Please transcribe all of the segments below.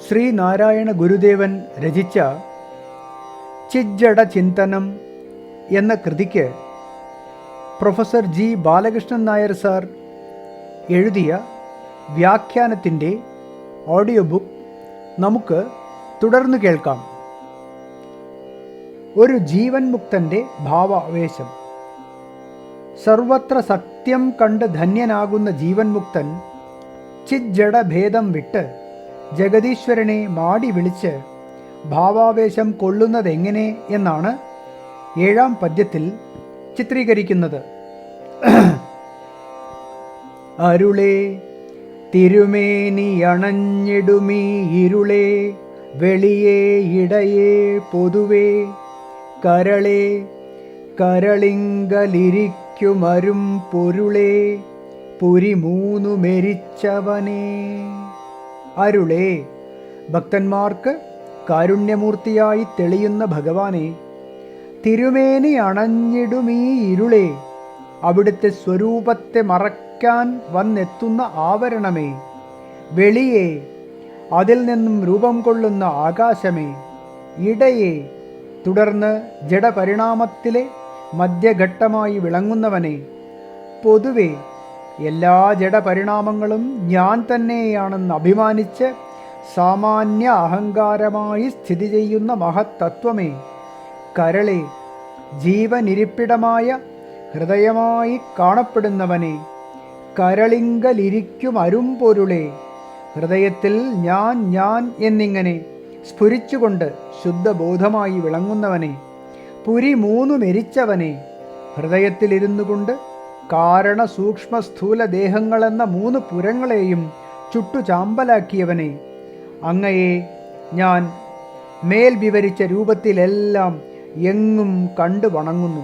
ശ്രീനാരായണ ഗുരുദേവൻ രചിച്ച ചിജ്ജട ചിന്തനം എന്ന കൃതിക്ക് professor G Balakrishnan Nair sir എഴുതിയ വ്യാഖ്യാനത്തിൻ്റെ ഓഡിയോ ബുക്ക് നമുക്ക് തുടർന്നു കേൾക്കാം. ഒരു ജീവൻ മുക്തൻ്റെ ഭാവാവേശം. സർവത്ര സത്യം കണ്ട് ധന്യനാകുന്ന ജീവൻ മുക്തൻ ചിജ്ജട ഭേദം വിട്ട് ജഗദീശ്വരനെ മാടി വിളിച്ച് ഭാവാവേശം കൊള്ളുന്നതെങ്ങനെ എന്നാണ് 7-ാം പദ്യത്തിൽ ചിത്രീകരിക്കുന്നത്. അരുളേ തിരുമേനി അണഞ്ഞിടുമീ ഇരുളേ, വെളിയേ ഇടയേ പൊതുവേ, കരളേ കരളിങ്കലിരിക്കുമരും പൊരുളേ, പുരി മൂന്നു മെരിച്ചവനേ. അരുളേ, ഭക്തന്മാർക്ക് കാരുണ്യമൂർത്തിയായി തെളിയുന്ന ഭഗവാനെ, തിരുമേനി അണഞ്ഞിടുമീ ഇരുളേ, അവിടുത്തെ സ്വരൂപത്തെ മറയ്ക്കാൻ വന്നെത്തുന്ന ആവരണമേ, വെളിയേ, അതിൽ നിന്നും രൂപം കൊള്ളുന്ന ആകാശമേ, ഇടയേ, തുടർന്ന് ജഡപരിണാമത്തിലെ മധ്യഘട്ടമായി വിളങ്ങുന്നവനെ, പൊതുവേ, എല്ലാ ജഡപരിണാമങ്ങളും ഞാൻ തന്നെയാണെന്ന് അഭിമാനിച്ച് സാമാന്യ അഹങ്കാരമായി സ്ഥിതി ചെയ്യുന്ന മഹത്തത്വമേ, കരളെ, ജീവനിരിപ്പിടമായ ഹൃദയമായി കാണപ്പെടുന്നവനെ, കരളിങ്കലിരിക്കും അരുംപൊരുളെ, ഹൃദയത്തിൽ ഞാൻ ഞാൻ എന്നിങ്ങനെ സ്ഫുരിച്ചുകൊണ്ട് ശുദ്ധബോധമായി വിളങ്ങുന്നവനെ, പുരി മൂന്നു മെരിച്ചവനെ, ഹൃദയത്തിലിരുന്നു കൊണ്ട് കാരണ സൂക്ഷ്മ സ്ഥൂല ദേഹങ്ങളെന്ന 3 പുരങ്ങളെയും ചുട്ടുചാമ്പലാക്കിയവനെ, അങ്ങയെ ഞാൻ മേൽ വിവരിച്ച രൂപത്തിലെല്ലാം എങ്ങും കണ്ടു വണങ്ങുന്നു.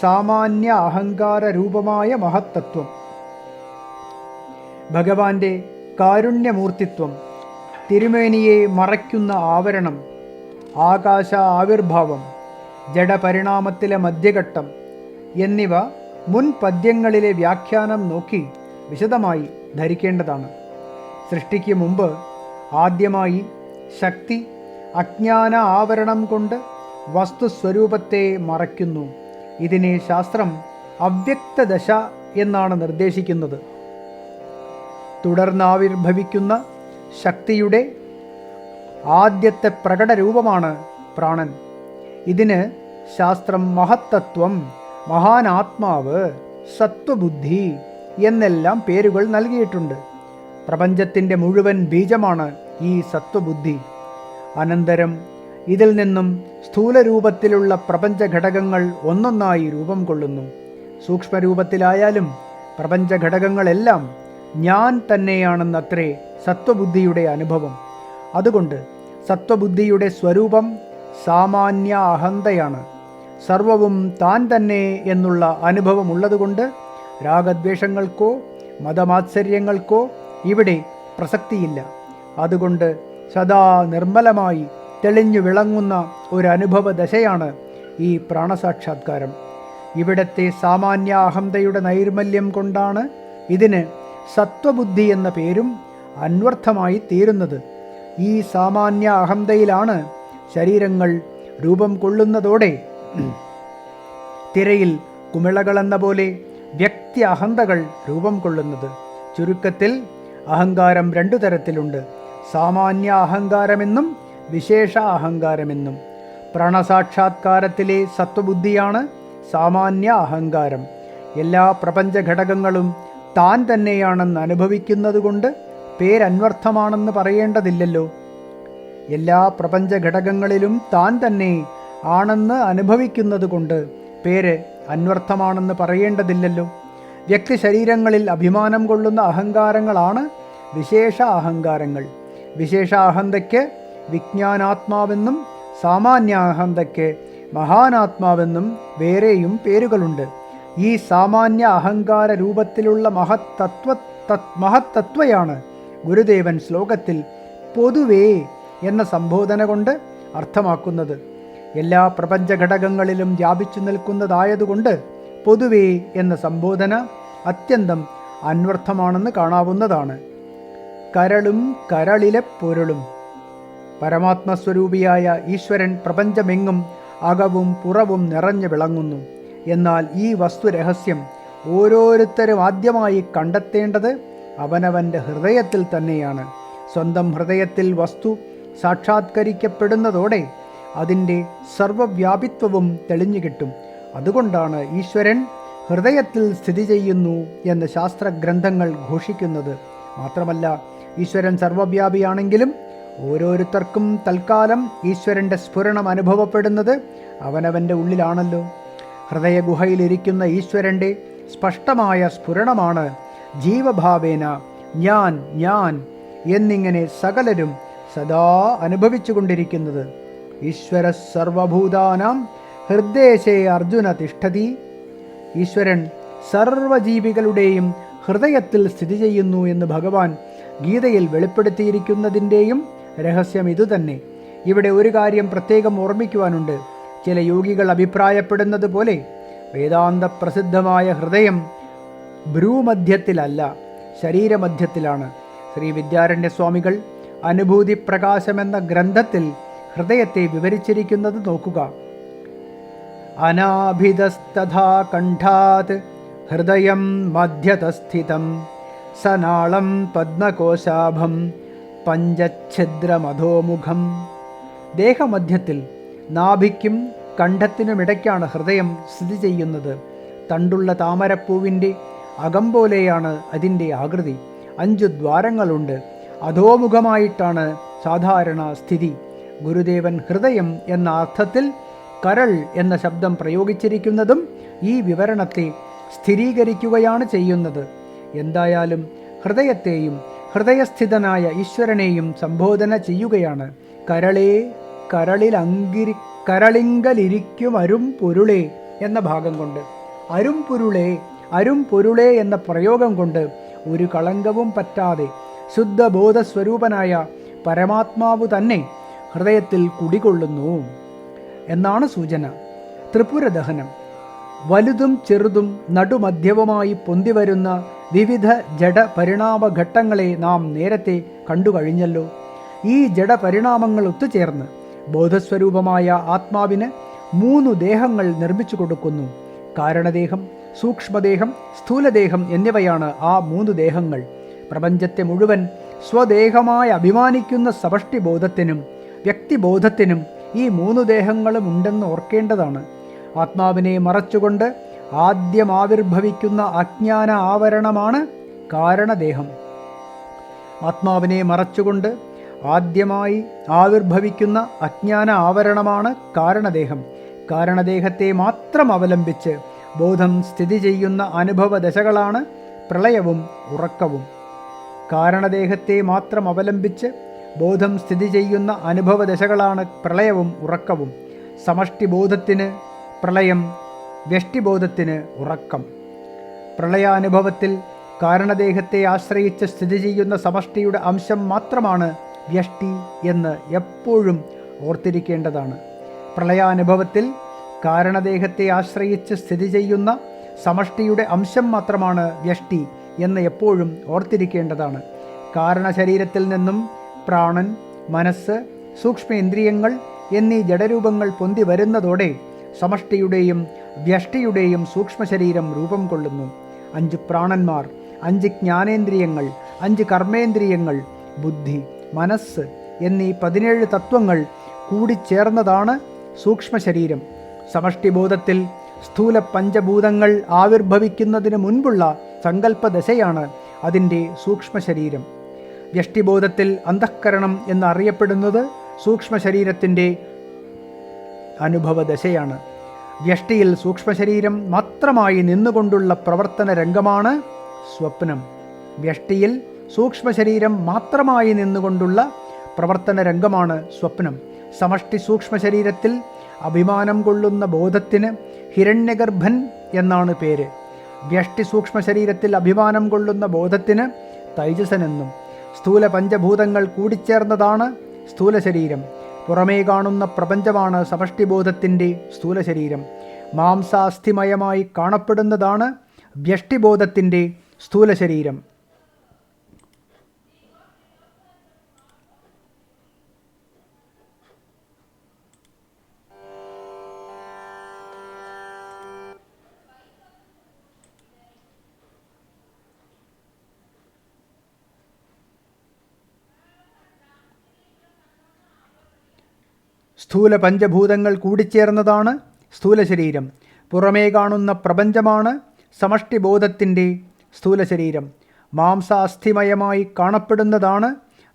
സാമാന്യ അഹങ്കാര രൂപമായ മഹത്തത്വം, ഭഗവാന്റെ കാരുണ്യമൂർത്തിത്വം, തിരുമേനിയെ മറയ്ക്കുന്ന ആവരണം, ആകാശ ആവിർഭാവം, ജഡപരിണാമത്തിലെ മധ്യഘട്ടം എന്നിവ മുൻ പദ്യങ്ങളിലെ വ്യാഖ്യാനം നോക്കി വിശദമായി ധരിക്കേണ്ടതാണ്. സൃഷ്ടിക്ക് മുമ്പ് ആദ്യമായി ശക്തി അജ്ഞാന ആവരണം കൊണ്ട് വസ്തുസ്വരൂപത്തെ മറയ്ക്കുന്നു. ഇതിനെ ശാസ്ത്രം അവ്യക്തദശ എന്നാണ് നിർദ്ദേശിക്കുന്നത്. തുടർന്നാവിർഭവിക്കുന്ന ശക്തിയുടെ ആദ്യത്തെ പ്രകടരൂപമാണ് പ്രാണൻ. ഇതിന് ശാസ്ത്രം മഹത്തത്വം, മഹാനാത്മാവ്, സത്വബുദ്ധി എന്നെല്ലാം പേരുകൾ നൽകിയിട്ടുണ്ട്. പ്രപഞ്ചത്തിൻ്റെ മുഴുവൻ ബീജമാണ് ഈ സത്വബുദ്ധി. അനന്തരം ഇതിൽ നിന്നും സ്ഥൂലരൂപത്തിലുള്ള പ്രപഞ്ചഘടകങ്ങൾ ഒന്നൊന്നായി രൂപം കൊള്ളുന്നു. സൂക്ഷ്മരൂപത്തിലായാലും പ്രപഞ്ചഘടകങ്ങളെല്ലാം ഞാൻ തന്നെയാണെന്നത്രേ സത്വബുദ്ധിയുടെ അനുഭവം. അതുകൊണ്ട് സത്വബുദ്ധിയുടെ സ്വരൂപം സാമാന്യ അഹന്തയാണ്. സർവവും താൻ തന്നെ എന്നുള്ള അനുഭവമുള്ളതുകൊണ്ട് രാഗദ്വേഷങ്ങൾക്കോ മതമാത്സര്യങ്ങൾക്കോ ഇവിടെ പ്രസക്തിയില്ല. അതുകൊണ്ട് സദാ നിർമ്മലമായി തെളിഞ്ഞു വിളങ്ങുന്ന ഒരു അനുഭവ ദശയാണ് ഈ പ്രാണസാക്ഷാത്കാരം. ഇവിടത്തെ സാമാന്യ അഹന്തയുടെ നൈർമല്യം കൊണ്ടാണ് ഇതിന് സത്വബുദ്ധി എന്ന പേരും അന്വർത്ഥമായി തീരുന്നത്. ഈ സാമാന്യ അഹന്തയിലാണ് ശരീരങ്ങൾ രൂപം കൊള്ളുന്നതോടെ തിരയിൽ കുമിളകളെന്ന പോലെ വ്യക്തി അഹന്തകൾ രൂപം കൊള്ളുന്നത്. ചുരുക്കത്തിൽ അഹങ്കാരം 2 തരത്തിലുണ്ട്: സാമാന്യ അഹങ്കാരമെന്നും വിശേഷ അഹങ്കാരമെന്നും. പ്രാണസാക്ഷാത്കാരത്തിലെ സത്വബുദ്ധിയാണ് സാമാന്യ അഹങ്കാരം. എല്ലാ പ്രപഞ്ചഘടകങ്ങളും താൻ തന്നെയാണെന്ന് അനുഭവിക്കുന്നതുകൊണ്ട് പേരന്വർത്ഥമാണെന്ന് പറയേണ്ടതില്ലല്ലോ. എല്ലാ പ്രപഞ്ചഘടകങ്ങളിലും താൻ തന്നെ ആണെന്ന് അനുഭവിക്കുന്നത് കൊണ്ട് പേര് അന്വർത്ഥമാണെന്ന് പറയേണ്ടതില്ലല്ലോ. വ്യക്തി ശരീരങ്ങളിൽ അഭിമാനം കൊള്ളുന്ന അഹങ്കാരങ്ങളാണ് വിശേഷ അഹങ്കാരങ്ങൾ. വിശേഷ അഹന്തയ്ക്ക് വിജ്ഞാനാത്മാവെന്നും സാമാന്യ അഹന്തയ്ക്ക് മഹാനാത്മാവെന്നും വേറെയും പേരുകളുണ്ട്. ഈ സാമാന്യ അഹങ്കാര രൂപത്തിലുള്ള മഹത്തത്വയാണ് ഗുരുദേവൻ ശ്ലോകത്തിൽ പൊതുവേ എന്ന സംബോധന കൊണ്ട് അർത്ഥമാക്കുന്നത്. എല്ലാ പ്രപഞ്ചഘടകങ്ങളിലും വ്യാപിച്ചു നിൽക്കുന്നതായതുകൊണ്ട് പൊതുവേ എന്ന സംബോധന അത്യന്തം അന്വർത്ഥമാണെന്ന് കാണാവുന്നതാണ്. കരളും കരളിലെ പൊരുളും. പരമാത്മസ്വരൂപിയായ ഈശ്വരൻ പ്രപഞ്ചമെങ്ങും അകവും പുറവും നിറഞ്ഞു വിളങ്ങുന്നു. എന്നാൽ ഈ വസ്തുരഹസ്യം ഓരോരുത്തരും ആദ്യമായി കണ്ടെത്തേണ്ടത് അവനവൻ്റെ ഹൃദയത്തിൽ തന്നെയാണ്. സ്വന്തം ഹൃദയത്തിൽ വസ്തു സാക്ഷാത്കരിക്കപ്പെടുന്നതോടെ അതിൻ്റെ സർവവ്യാപിത്വവും തെളിഞ്ഞു കിട്ടും. അതുകൊണ്ടാണ് ഈശ്വരൻ ഹൃദയത്തിൽ സ്ഥിതി ചെയ്യുന്നു എന്ന് ശാസ്ത്രഗ്രന്ഥങ്ങൾ ഘോഷിക്കുന്നത്. മാത്രമല്ല, ഈശ്വരൻ സർവവ്യാപിയാണെങ്കിലും ഓരോരുത്തർക്കും തൽക്കാലം ഈശ്വരൻ്റെ സ്ഫുരണം അനുഭവപ്പെടുന്നത് അവനവൻ്റെ ഉള്ളിലാണല്ലോ. ഹൃദയഗുഹയിലിരിക്കുന്ന ഈശ്വരൻ്റെ സ്പഷ്ടമായ സ്ഫുരണമാണ് ജീവഭാവേന ഞാൻ ഞാൻ എന്നിങ്ങനെ സകലരും സദാ അനുഭവിച്ചു കൊണ്ടിരിക്കുന്നത്. ഈശ്വര സർവഭൂതാനാം ഹൃദയശേ അർജുന തിഷ്ഠതി. ഈശ്വരൻ സർവജീവികളുടെയും ഹൃദയത്തിൽ സ്ഥിതി ചെയ്യുന്നു എന്ന് ഭഗവാൻ ഗീതയിൽ വെളിപ്പെടുത്തിയിരിക്കുന്നതിൻ്റെയും രഹസ്യം ഇതുതന്നെ. ഇവിടെ ഒരു കാര്യം പ്രത്യേകം ഓർമ്മിക്കുവാനുണ്ട്. ചില യോഗികൾ അഭിപ്രായപ്പെടുന്നത് പോലെ വേദാന്ത പ്രസിദ്ധമായ ഹൃദയം ഭ്രൂമധ്യത്തിലല്ല, ശരീരമധ്യത്തിലാണ്. ശ്രീ വിദ്യാരണ്യസ്വാമികൾ അനുഭൂതി പ്രകാശമെന്ന ഗ്രന്ഥത്തിൽ ഹൃദയത്തെ വിവരിച്ചിരിക്കുന്നത് നോക്കുക. അനാഭിതസ്തഥാ കണ്ഠാത് ഹൃദയം മധ്യതസ്ഥിതം സനാളം പദ്മകോശാഭം പഞ്ചഛിദ്രമധോമുഖം. ദേഹമധ്യത്തിൽ നാഭിക്കും കണ്ഠത്തിനുമിടയ്ക്കാണ് ഹൃദയം സ്ഥിതി ചെയ്യുന്നത്. തണ്ടുള്ള താമരപ്പൂവിൻ്റെ അകം പോലെയാണ് അതിൻ്റെ ആകൃതി. 5 ദ്വാരങ്ങളുണ്ട്. അധോമുഖമായിട്ടാണ് സാധാരണ സ്ഥിതി. ഗുരുദേവൻ ഹൃദയം എന്ന അർത്ഥത്തിൽ കരൾ എന്ന ശബ്ദം പ്രയോഗിച്ചിരിക്കുന്നതും ഈ വിവരണത്തെ സ്ഥിരീകരിക്കുകയാണ് ചെയ്യുന്നത്. എന്തായാലും ഹൃദയത്തെയും ഹൃദയസ്ഥിതനായ ഈശ്വരനെയും സംബോധന ചെയ്യുകയാണ്. കരളേ കരളിങ്കലിരിക്കും അരും പൊരുളേ എന്ന ഭാഗം കൊണ്ട്. അരും പൊരുളേ എന്ന പ്രയോഗം കൊണ്ട് ഒരു കളങ്കവും പറ്റാതെ ശുദ്ധബോധസ്വരൂപനായ പരമാത്മാവ് തന്നെ ഹൃദയത്തിൽ കുടികൊള്ളുന്നു എന്നാണ് സൂചന. ത്രിപുരദഹനം. വലുതും ചെറുതും നടുമധ്യവുമായി പൊന്തിവരുന്ന വിവിധ ജഡപരിണാമഘട്ടങ്ങളെ നാം നേരത്തെ കണ്ടുകഴിഞ്ഞല്ലോ. ഈ ജഡപരിണാമങ്ങൾ ഒത്തുചേർന്ന് ബോധസ്വരൂപമായ ആത്മാവിന് 3 ദേഹങ്ങൾ നിർമ്മിച്ചു കൊടുക്കുന്നു. കാരണദേഹം, സൂക്ഷ്മദേഹം, സ്ഥൂലദേഹം എന്നിവയാണ് ആ 3 ദേഹങ്ങൾ. പ്രപഞ്ചത്തെ മുഴുവൻ സ്വദേഹമായി അഭിമാനിക്കുന്ന സമഷ്ടിബോധത്തിനും വ്യക്തിബോധത്തിനും ഈ 3 ദേഹങ്ങളും ഉണ്ടെന്ന് ഓർക്കേണ്ടതാണ്. ആത്മാവിനെ മറച്ചുകൊണ്ട് ആദ്യം ആവിർഭവിക്കുന്ന അജ്ഞാന ആവരണമാണ് കാരണദേഹം. ആത്മാവിനെ മറച്ചുകൊണ്ട് ആദ്യമായി ആവിർഭവിക്കുന്ന അജ്ഞാന ആവരണമാണ് കാരണദേഹം. കാരണദേഹത്തെ മാത്രം അവലംബിച്ച് ബോധം സ്ഥിതി ചെയ്യുന്ന അനുഭവ ദശകളാണ് പ്രളയവും ഉറക്കവും. കാരണദേഹത്തെ മാത്രം അവലംബിച്ച് ബോധം സ്ഥിതി ചെയ്യുന്ന അനുഭവ ദശകളാണ് പ്രളയവും ഉറക്കവും. സമഷ്ടിബോധത്തിന് പ്രളയം, വ്യഷ്ടിബോധത്തിന് ഉറക്കം. പ്രളയാനുഭവത്തിൽ കാരണദേഹത്തെ ആശ്രയിച്ച് സ്ഥിതി ചെയ്യുന്ന സമഷ്ടിയുടെ അംശം മാത്രമാണ് വ്യഷ്ടി എന്ന് എപ്പോഴും ഓർത്തിരിക്കേണ്ടതാണ്. പ്രളയാനുഭവത്തിൽ കാരണദേഹത്തെ ആശ്രയിച്ച് സ്ഥിതി ചെയ്യുന്ന സമഷ്ടിയുടെ അംശം മാത്രമാണ് വ്യഷ്ടി എന്ന് എപ്പോഴും ഓർത്തിരിക്കേണ്ടതാണ്. കാരണശരീരത്തിൽ നിന്നും പ്രാണൻ, മനസ്സ്, സൂക്ഷ്മേന്ദ്രിയങ്ങൾ എന്നീ ജഡരൂപങ്ങൾ പൊന്തി വരുന്നതോടെ സമഷ്ടിയുടെയും വ്യഷ്ടിയുടെയും സൂക്ഷ്മശരീരം രൂപം കൊള്ളുന്നു. 5 പ്രാണന്മാർ, 5 ജ്ഞാനേന്ദ്രിയങ്ങൾ, 5 കർമ്മേന്ദ്രിയങ്ങൾ, ബുദ്ധി, മനസ്സ് എന്നീ 17 തത്വങ്ങൾ കൂടിച്ചേർന്നതാണ് സൂക്ഷ്മശരീരം. സമഷ്ടിബോധത്തിൽ സ്ഥൂല പഞ്ചഭൂതങ്ങൾ ആവിർഭവിക്കുന്നതിന് മുൻപുള്ള സങ്കല്പദശയാണ് അതിൻ്റെ സൂക്ഷ്മശരീരം. വ്യഷ്ടിബോധത്തിൽ അന്തഃക്കരണം എന്നറിയപ്പെടുന്നത് സൂക്ഷ്മശരീരത്തിൻ്റെ അനുഭവദശയാണ്. വ്യഷ്ടിയിൽ സൂക്ഷ്മശരീരം മാത്രമായി നിന്നുകൊണ്ടുള്ള പ്രവർത്തന രംഗമാണ് സ്വപ്നം. വ്യഷ്ടിയിൽ സൂക്ഷ്മശരീരം മാത്രമായി നിന്നുകൊണ്ടുള്ള പ്രവർത്തന രംഗമാണ് സ്വപ്നം. സമഷ്ടി സൂക്ഷ്മശരീരത്തിൽ അഭിമാനം കൊള്ളുന്ന ബോധത്തിന് ഹിരണ്യഗർഭൻ എന്നാണ് പേര്. വ്യഷ്ടി സൂക്ഷ്മശരീരത്തിൽ അഭിമാനം കൊള്ളുന്ന ബോധത്തിന് തൈജസനെന്നും. സ്ഥൂല പഞ്ചഭൂതങ്ങൾ കൂടിച്ചേർന്നതാണ് സ്ഥൂലശരീരം. പുറമേ കാണുന്ന പ്രപഞ്ചമാണ് സമഷ്ടിബോധത്തിൻ്റെ സ്ഥൂലശരീരം. മാംസാസ്ഥിമയമായി കാണപ്പെടുന്നതാണ് വ്യഷ്ടിബോധത്തിൻ്റെ സ്ഥൂലശരീരം. സ്ഥൂല പഞ്ചഭൂതങ്ങൾ കൂടിച്ചേർന്നതാണ് സ്ഥൂല ശരീരം. പുറമേ കാണുന്ന പ്രപഞ്ചമാണ് സമഷ്ടിബോധത്തിൻ്റെ സ്ഥൂല ശരീരം. മാംസാസ്ഥിമയമായി കാണപ്പെടുന്നതാണ്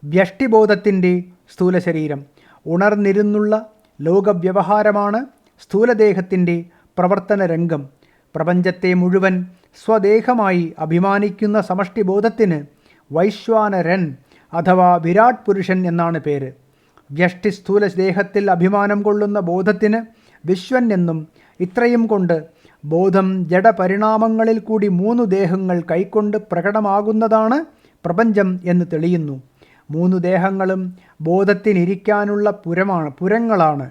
വ്യഷ്ടിബോധത്തിൻ്റെ സ്ഥൂല ശരീരം. ഉണർന്നിരുന്നുള്ള ലോകവ്യവഹാരമാണ് സ്ഥൂലദേഹത്തിൻ്റെ പ്രവർത്തന രംഗം. പ്രപഞ്ചത്തെ മുഴുവൻ സ്വദേഹമായി അഭിമാനിക്കുന്ന സമഷ്ടിബോധത്തിന് വൈശ്വാനരൻ അഥവാ വിരാട് പുരുഷൻ എന്നാണ് പേര്. വ്യഷ്ടി സ്ഥൂല ദേഹത്തിൽ അഭിമാനം കൊള്ളുന്ന ബോധത്തിന് വിശ്വൻ എന്നും, ഇത്രയും കൊണ്ട് ബോധം ജഡപരിണാമങ്ങളിൽ കൂടി 3 ദേഹങ്ങൾ കൈക്കൊണ്ട് പ്രകടമാകുന്നതാണ് പ്രപഞ്ചം എന്ന് തെളിയുന്നു. 3 ദേഹങ്ങളും ബോധത്തിനിരിക്കാനുള്ള പുരങ്ങളാണ്.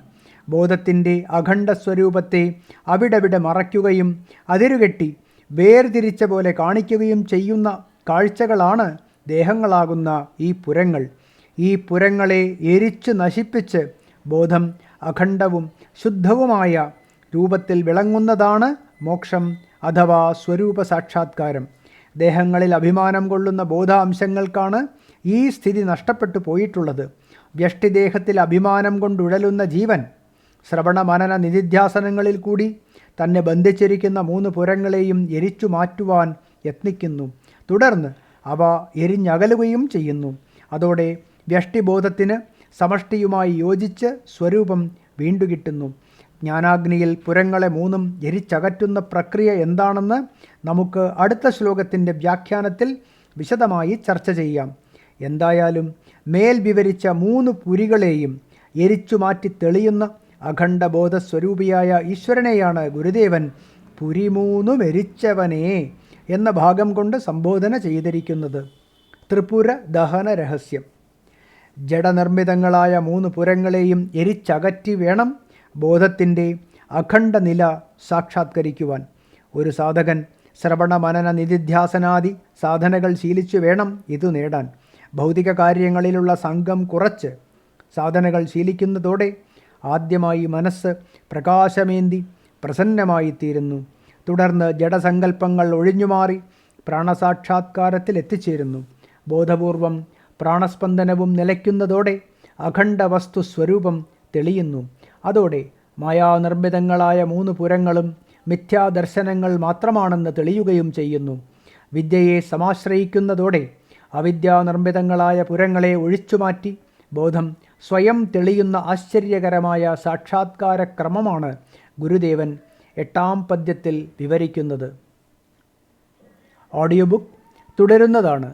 ബോധത്തിൻ്റെ അഖണ്ഡ സ്വരൂപത്തെ അവിടവിടെ മറയ്ക്കുകയും അതിരുകെട്ടി വേർതിരിച്ച പോലെ കാണിക്കുകയും ചെയ്യുന്ന കാഴ്ചകളാണ് ദേഹങ്ങളാകുന്ന ഈ പുരങ്ങൾ. ഈ പുരങ്ങളെ എരിച്ചു നശിപ്പിച്ച് ബോധം അഖണ്ഡവും ശുദ്ധവുമായ രൂപത്തിൽ വിളങ്ങുന്നതാണ് മോക്ഷം അഥവാ സ്വരൂപ സാക്ഷാത്കാരം. ദേഹങ്ങളിൽ അഭിമാനം കൊള്ളുന്ന ബോധാംശങ്ങൾക്കാണ് ഈ സ്ഥിതി നഷ്ടപ്പെട്ടു പോയിട്ടുള്ളത്. വ്യഷ്ടിദേഹത്തിൽ അഭിമാനം കൊണ്ടുഴലുന്ന ജീവൻ ശ്രവണ മനന നിധിധ്യാസനങ്ങളിൽ കൂടി തന്നെ ബന്ധിച്ചിരിക്കുന്ന 3 പുരങ്ങളെയും എരിച്ചു മാറ്റുവാൻ യത്നിക്കുന്നു. തുടർന്ന് അവ എരിഞ്ഞകലുകയും ചെയ്യുന്നു. അതോടെ വ്യഷ്ടിബോധത്തിന് സമഷ്ടിയുമായി യോജിച്ച് സ്വരൂപം വീണ്ടുകിട്ടുന്നു. ജ്ഞാനാഗ്നിയിൽ പുരങ്ങളെ 3ഉം എരിച്ചകറ്റുന്ന പ്രക്രിയ എന്താണെന്ന് നമുക്ക് അടുത്ത ശ്ലോകത്തിൻ്റെ വ്യാഖ്യാനത്തിൽ വിശദമായി ചർച്ച ചെയ്യാം. എന്തായാലും മേൽ വിവരിച്ച 3 പുരികളെയും എരിച്ചു മാറ്റി തെളിയുന്ന അഖണ്ഡബോധസ്വരൂപിയായ ഈശ്വരനെയാണ് ഗുരുദേവൻ പുരി 3 എരിച്ചവനെ എന്ന ഭാഗം കൊണ്ട് സംബോധന ചെയ്തിരിക്കുന്നത്. ത്രിപുര ദഹന രഹസ്യം. ജഡനിർമ്മിതങ്ങളായ 3 പുരങ്ങളെയും എരിച്ചകറ്റി വേണം ബോധത്തിൻ്റെ അഖണ്ഡ നില സാക്ഷാത്കരിക്കുവാൻ. ഒരു സാധകൻ ശ്രവണ മനന നിധിധ്യാസനാദി സാധനകൾ ശീലിച്ചു വേണം ഇത് നേടാൻ. ഭൗതിക കാര്യങ്ങളിലുള്ള സംഘം കുറച്ച് സാധനകൾ ശീലിക്കുന്നതോടെ ആദ്യമായി മനസ്സ് പ്രകാശമേന്തി പ്രസന്നമായിത്തീരുന്നു. തുടർന്ന് ജഡസങ്കല്പങ്ങൾ ഒഴിഞ്ഞുമാറി പ്രാണസാക്ഷാത്കാരത്തിൽ എത്തിച്ചേരുന്നു. ബോധപൂർവം പ്രാണസ്പന്ദനവും നിലയ്ക്കുന്നതോടെ അഖണ്ഡ വസ്തു സ്വരൂപം തെളിയുന്നു. അതോടെ മായാനിർമ്മിതങ്ങളായ 3 പുരങ്ങളും മിഥ്യാദർശനങ്ങൾ മാത്രമാണെന്ന് തെളിയുകയും ചെയ്യുന്നു. വിദ്യയെ സമാശ്രയിക്കുന്നതോടെ അവിദ്യാനിർമ്മിതങ്ങളായ പുരങ്ങളെ ഒഴിച്ചുമാറ്റി ബോധം സ്വയം തെളിയുന്ന ആശ്ചര്യകരമായ സാക്ഷാത്കാര ക്രമമാണ് ഗുരുദേവൻ 8ാം പദ്യത്തിൽ വിവരിക്കുന്നത്. Audio book തുടരുന്നതാണ്.